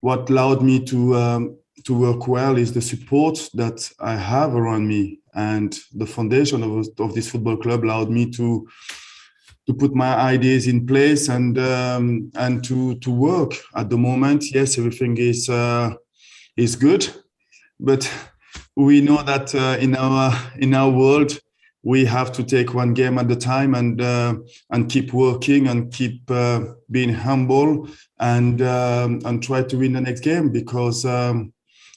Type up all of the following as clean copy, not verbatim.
what allowed me to work well is the support that I have around me, and the foundation of this football club allowed me to put my ideas in place and to work. At the moment, yes, everything is good, but we know that in our world we have to take one game at a time and keep working and keep being humble and try to win the next game, because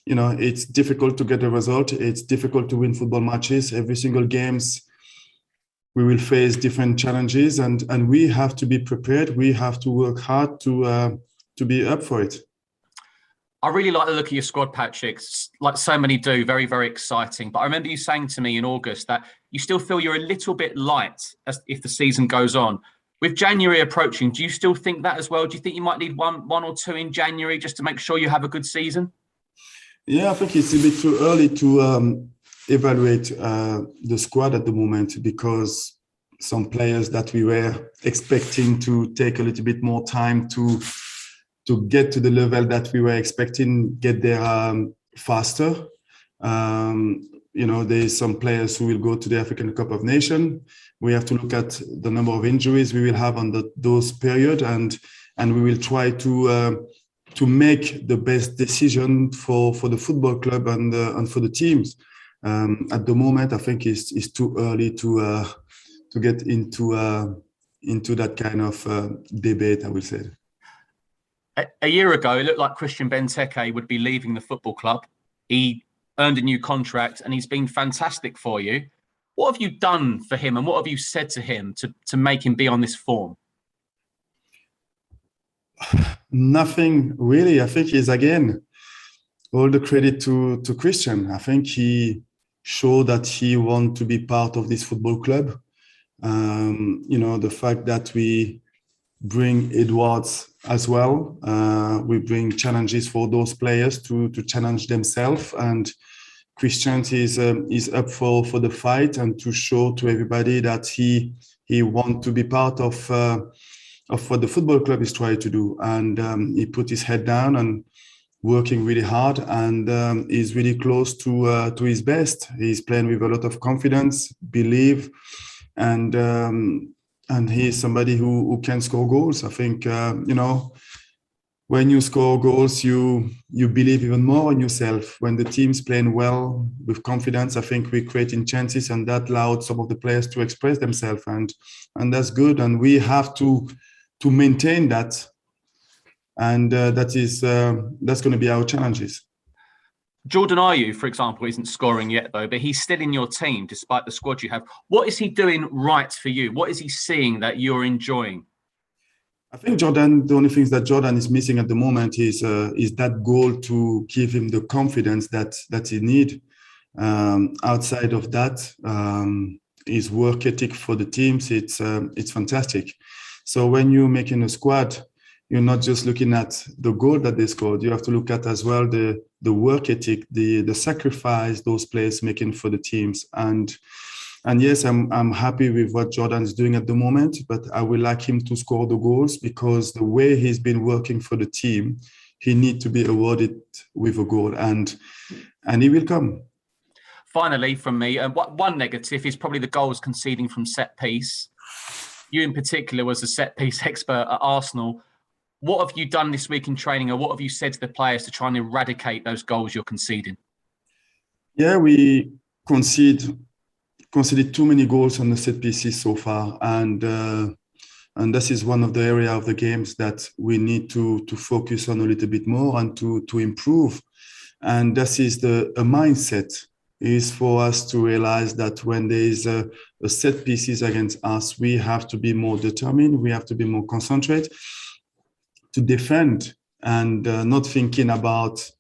it's difficult to get a result. It's difficult to win football matches. Every single games we will face different challenges, and we have to be prepared. We have to work hard to be up for it. I really like the look of your squad, Patrick, like so many do. Very, very exciting. But I remember you saying to me in August that you still feel you're a little bit light as if the season goes on. With January approaching, do you still think that as well? Do you think you might need one or two in January just to make sure you have a good season? Yeah, I think it's a bit too early to evaluate the squad at the moment, because some players that we were expecting to take a little bit more time to get to the level that we were expecting, get there faster. There's some players who will go to the African Cup of Nations. We have to look at the number of injuries we will have on those period, and we will try to make the best decision for the football club and for the teams. At the moment, I think it's too early to get into that kind of debate, I would say. A year ago, it looked like Christian Benteke would be leaving the football club. He earned a new contract and he's been fantastic for you. What have you done for him and what have you said to him to make him be on this form? Nothing really. I think it's, again, all the credit to Christian. I think he showed that he wants to be part of this football club. The fact that we bring Edwards as well, we bring challenges for those players to challenge themselves, and Christian is up for the fight and to show to everybody that he wants to be part of what the football club is trying to do, and he put his head down and working really hard, and is really close to his best. He's playing with a lot of confidence, belief, and he's somebody who can score goals. I think, when you score goals, you believe even more in yourself. When the team's playing well with confidence, I think we're creating chances, and that allowed some of the players to express themselves, and that's good. And we have to maintain that, and that's going to be our challenges. Jordan Ayew, for example, isn't scoring yet, though, but he's still in your team despite the squad you have. What is he doing right for you? What is he seeing that you're enjoying? I think the only things that Jordan is missing at the moment is that goal to give him the confidence that he needs. Outside of that, his work ethic for the teams, it's fantastic. So when you're making a squad, you're not just looking at the goal that they scored. You have to look at as well the work ethic, the sacrifice those players making for the teams. And yes, I'm happy with what Jordan is doing at the moment, but I would like him to score the goals, because the way he's been working for the team, he needs to be awarded with a goal, and he will come. Finally, from me, one negative is probably the goals conceding from set piece. You in particular was a set piece expert at Arsenal. What have you done this week in training, or what have you said to the players to try and eradicate those goals you're conceding? Yeah, we conceded too many goals on the set pieces so far, and this is one of the areas of the games that we need to focus on a little bit more and to improve. And this is a mindset is for us to realize that when there is a set pieces against us, we have to be more determined, we have to be more concentrated to defend, and not thinking about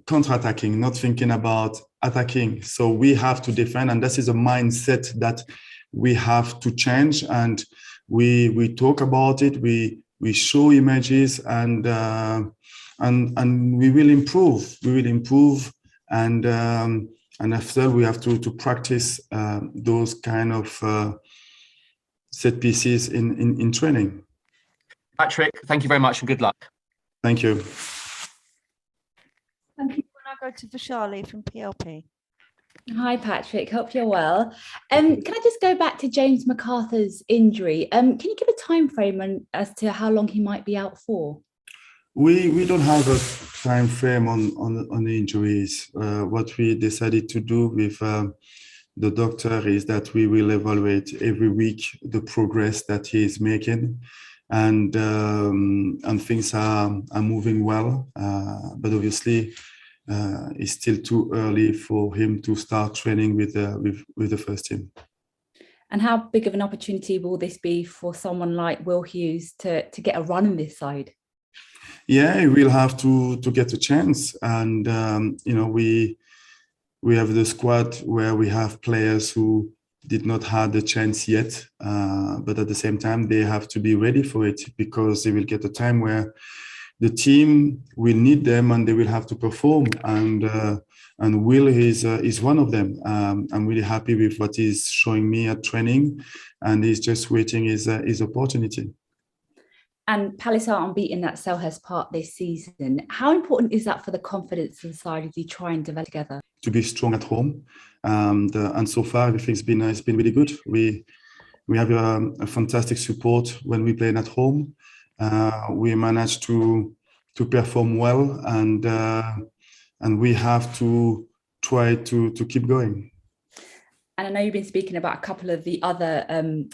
counter-attacking, not thinking about attacking. So we have to defend, and this is a mindset that we have to change. And we talk about it, we show images, and we will improve. We will improve, and after we have to practice those kind of set pieces in training. Patrick, thank you very much and good luck. Thank you. Thank you. We'll now go to Vishali from PLP. Hi, Patrick. Hope you're well. Can I just go back to James MacArthur's injury? Can you give a time frame as to how long he might be out for? We don't have a time frame on the injuries. What we decided to do with the doctor is that we will evaluate every week the progress that he is making, and things are moving well. But obviously, it's still too early for him to start training with the first team. And how big of an opportunity will this be for someone like Will Hughes to get a run in this side? Yeah, he will have to get a chance, and we have the squad where we have players who did not have the chance yet, but at the same time they have to be ready for it, because they will get a time where the team will need them and they will have to perform, and Will is one of them. I'm really happy with what he's showing me at training, and he's just waiting his opportunity. And Palace are unbeaten at Selhurst Park this season. How important is that for the confidence of the side as you try and develop together? To be strong at home, and so far everything's been really good. We have a fantastic support when we play at home. We managed to perform well, and we have to try to keep going. And I know you've been speaking about a couple of the other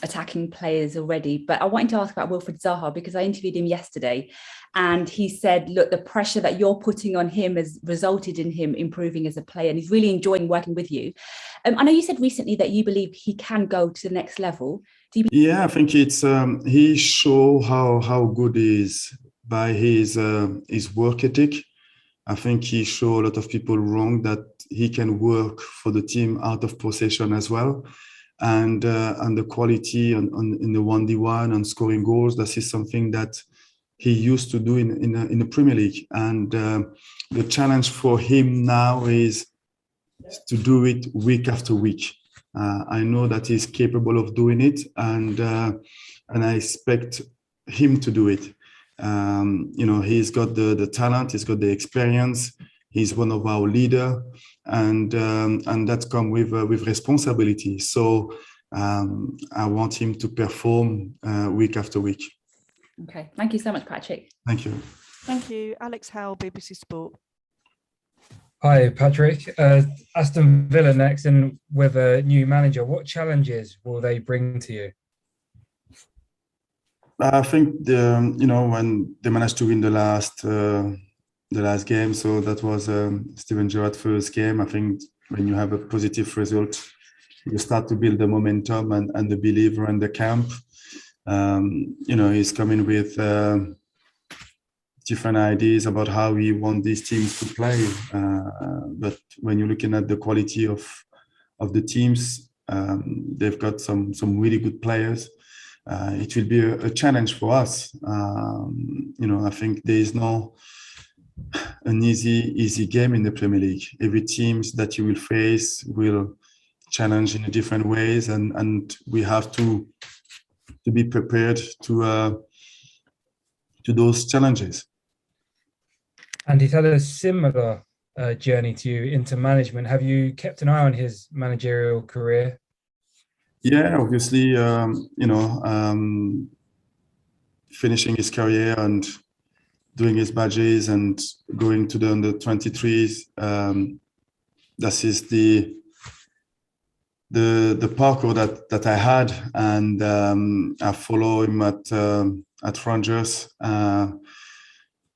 attacking players already, but I wanted to ask about Wilfried Zaha, because I interviewed him yesterday and he said, look, the pressure that you're putting on him has resulted in him improving as a player, and he's really enjoying working with you. I know you said recently that you believe he can go to the next level. Yeah, I think it's he show how good he is by his work ethic. I think he showed a lot of people wrong that he can work for the team out of possession as well, and the quality in the 1v1 and scoring goals. That is something that he used to do in the Premier League, and the challenge for him now is to do it week after week. I know that he's capable of doing it, and I expect him to do it. He's got the talent, he's got the experience, he's one of our leaders, and that comes with responsibility. So I want him to perform week after week. Okay, thank you so much, Patrick. Thank you. Thank you. Alex Howell, BBC Sport. Hi, Patrick. Aston Villa next, and with a new manager, what challenges will they bring to you? I think when they managed to win the last game, so that was Steven Gerrard's first game. I think when you have a positive result, you start to build the momentum and the belief around the camp. He's coming with different ideas about how he wants these teams to play. But when you're looking at the quality of the teams, they've got some really good players. It will be a challenge for us. I think there is no an easy game in the Premier League. Every team that you will face will challenge in different ways, and we have to be prepared to those challenges. And he's had a similar journey to you into management. Have you kept an eye on his managerial career? Yeah, obviously, finishing his career and doing his badges and going to the under-23s. That is the parkour that I had, and I follow him at Rangers.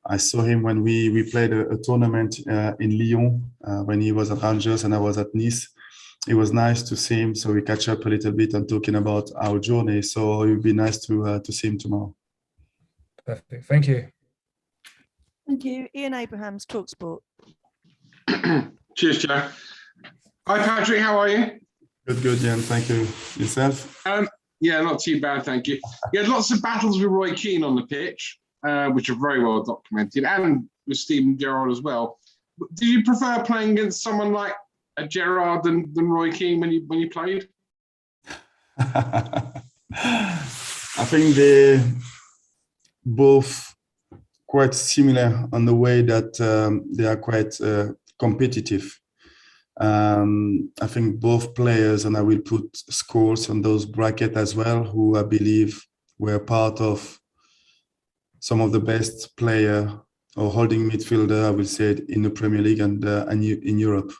I saw him when we played a tournament in Lyon when he was at Rangers and I was at Nice. It was nice to see him, so we catch up a little bit and talking about our journey. So it would be nice to see him tomorrow. Perfect. Thank you. Thank you. Ian Abrahams, TalkSport. Cheers, Joe. Hi, Patrick. How are you? Good, Ian. Thank you. Yourself? Yeah, not too bad, thank you. You had lots of battles with Roy Keane on the pitch, which are very well documented, and with Steven Gerrard as well. Did you prefer playing against someone like Gerrard than Roy Keane when you played? I think they both quite similar on the way that they are quite competitive. I think both players, and I will put scores on those brackets as well, who I believe were part of some of the best player or holding midfielder, I will say, in the Premier League and in Europe.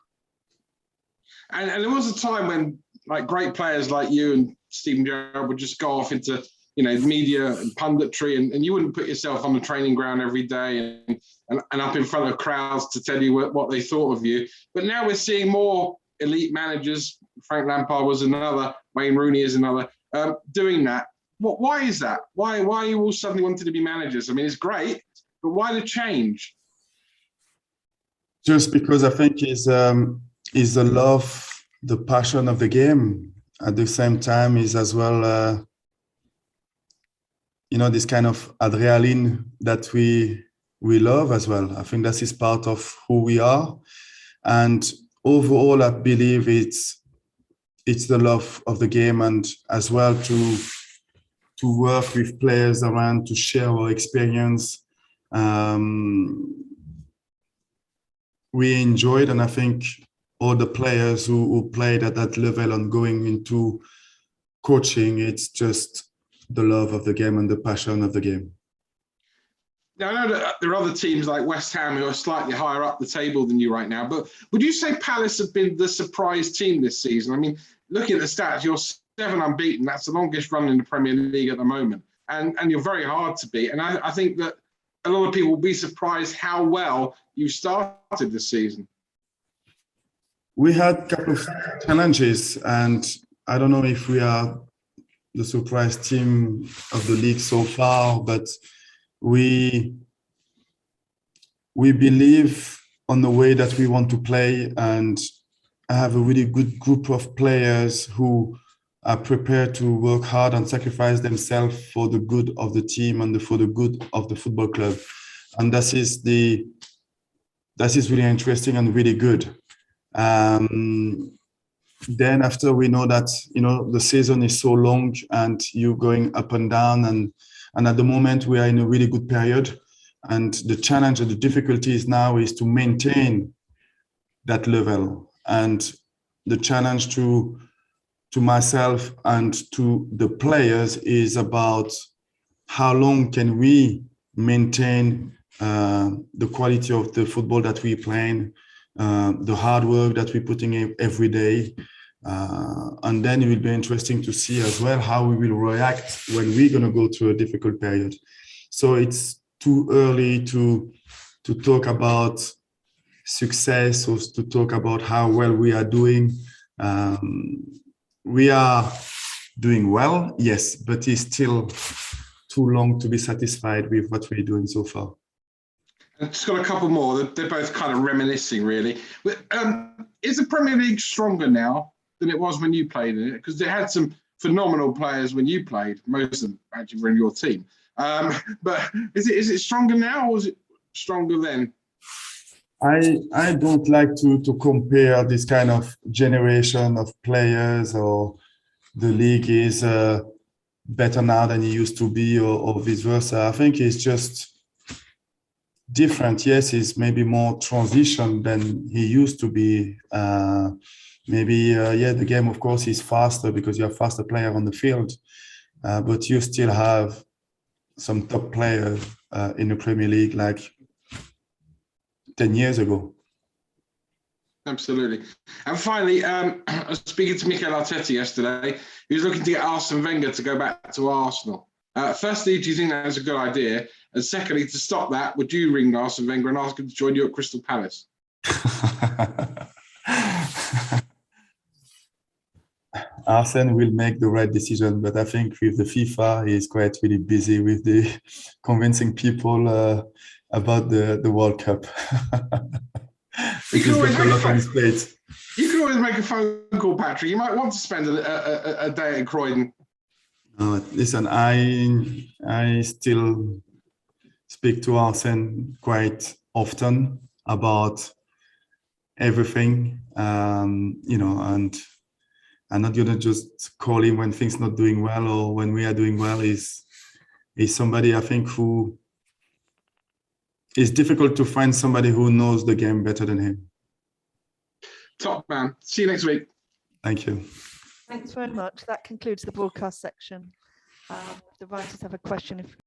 And there was a time when like great players like you and Steven Gerrard would just go off into, you know, media and punditry, and you wouldn't put yourself on the training ground every day and up in front of crowds to tell you what they thought of you. But now we're seeing more elite managers. Frank Lampard was another, Wayne Rooney is another, doing that. Why is that? Why are you all suddenly wanting to be managers? I mean, it's great, but why the change? Just because I think is the love, the passion of the game. At the same time, is as well, you know, this kind of adrenaline that we love as well. I think that is part of who we are, and overall, I believe it's the love of the game, and as well to work with players around to share our experience. We enjoyed, and I think all the players who played at that level and going into coaching, it's just the love of the game and the passion of the game. Now, I know that there are other teams like West Ham who are slightly higher up the table than you right now, but would you say Palace have been the surprise team this season? I mean, looking at the stats, you're 7 unbeaten. That's the longest run in the Premier League at the moment. And you're very hard to beat. And I think that a lot of people will be surprised how well you started this season. We had a couple of challenges, and I don't know if we are the surprise team of the league so far, but we believe on the way that we want to play, and I have a really good group of players who are prepared to work hard and sacrifice themselves for the good of the team and for the good of the football club. And that is really interesting and really good. Then after we know that, you know, the season is so long and you're going up and down, and at the moment we are in a really good period, and the challenge and the difficulties now is to maintain that level. And the challenge to myself and to the players is about how long can we maintain the quality of the football that we're playing, the hard work that we're putting in every day. And then it will be interesting to see as well how we will react when we're going to go through a difficult period. So it's too early to talk about success or to talk about how well we are doing. We are doing well, yes, but it's still too long to be satisfied with what we're doing so far. I've just got a couple more. They're both kind of reminiscing, really. But, is the Premier League stronger now than it was when you played in it? Because they had some phenomenal players when you played. Most of them actually were in your team. But is it stronger now, or was it stronger then? I don't like to compare this kind of generation of players, or the league is better now than it used to be, or vice versa. I think it's just different. Yes, it's maybe more transition than he used to be. The game, of course, is faster because you have faster player on the field, but you still have some top players in the Premier League like 10 years ago. Absolutely. And finally, I was speaking to Mikel Arteta yesterday. He was looking to get Arsene Wenger to go back to Arsenal. Firstly, do you think that was a good idea? And secondly, to stop that, would you ring Arsene Wenger and ask him to join you at Crystal Palace? Arsene will make the right decision, but I think with the FIFA, he's quite really busy with the convincing people about the World Cup. You can always make a phone call, Patrick. You might want to spend a day at Croydon. Listen, I still speak to Arsene quite often about everything, and I'm not gonna just call him when things not doing well or when we are doing well. He's somebody I think who it's difficult to find somebody who knows the game better than him. Top man. See you next week. Thank you. Thanks very much. That concludes the broadcast section. The writers have a question. If